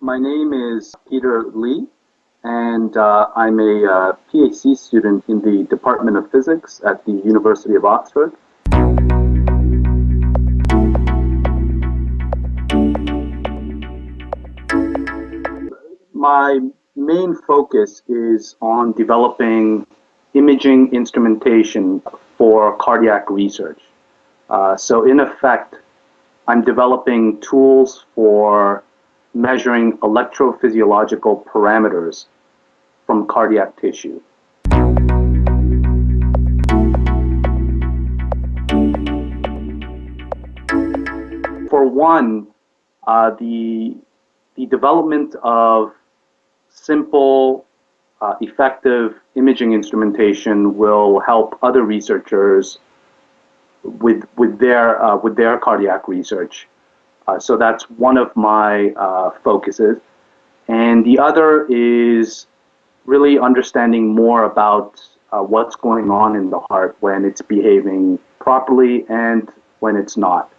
My name is Peter Lee, and I'm a PhD student in the Department of Physics at the University of Oxford. My main focus is on developing imaging instrumentation for cardiac research. So in effect, I'm developing tools for measuring electrophysiological parameters from cardiac tissue. For one, the development of simple, effective imaging instrumentation will help other researchers with their cardiac research. So that's one of my focuses. And the other is really understanding more about what's going on in the heart when it's behaving properly and when it's not.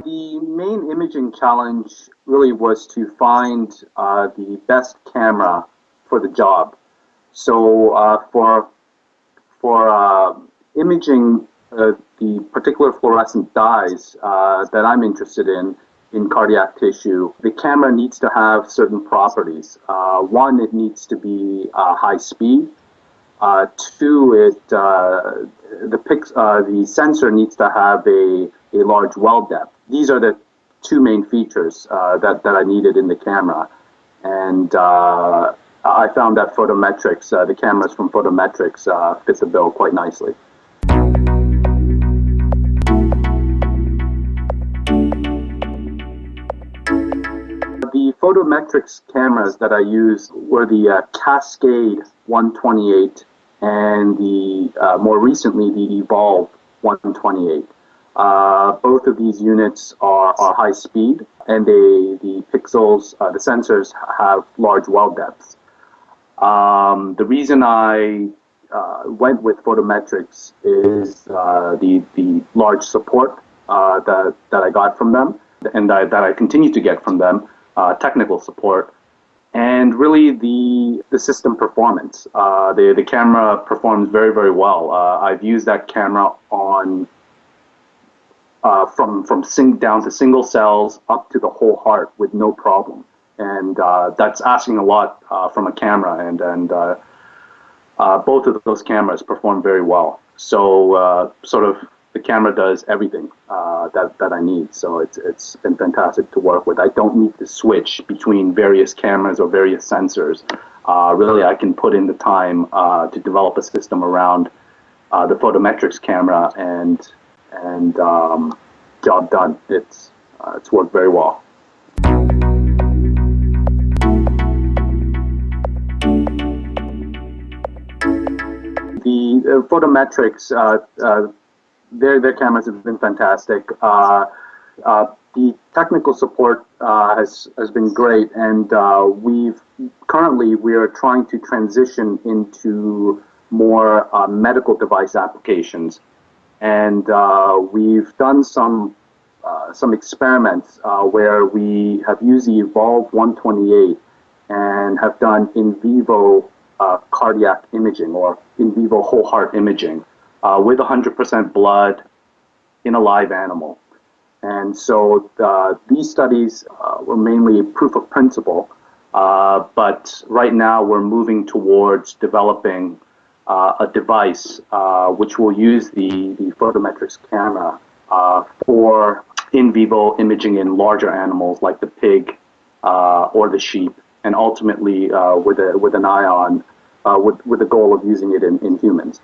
The main imaging challenge really was to find the best camera for the job. So for imaging the particular fluorescent dyes that I'm interested in cardiac tissue, the camera needs to have certain properties. One, it needs to be high speed. Two, the sensor needs to have a large well depth. These are the two main features that I needed in the camera. And I found that Photometrics, the cameras from Photometrics, fit the bill quite nicely. The Photometrics cameras that I used were the Cascade 128 and the more recently the Evolve 128. Both of these units are high speed, and the pixels, the sensors have large well depths. The reason I went with Photometrics is the large support that I got from them, and that I continue to get from them, technical support, and really the system performance. The camera performs very, very well. I've used that camera on from down to single cells up to the whole heart with no problem. And that's asking a lot from a camera, and both of those cameras perform very well. So sort of the camera does everything that I need. So it's been fantastic to work with. I don't need to switch between various cameras or various sensors. Really, I can put in the time to develop a system around the Photometrics camera, and job done. It's worked very well. The Photometrics, their cameras have been fantastic. The technical support has been great, and we are trying to transition into more medical device applications, and we've done some experiments where we have used the Evolve 128 and have done in vivo cardiac imaging, or in vivo whole heart imaging, with 100% blood in a live animal. And so these studies were mainly proof of principle, but right now we're moving towards developing a device which will use the Photometrics camera for in vivo imaging in larger animals like the pig or the sheep, and ultimately with an eye on with the goal of using it in humans.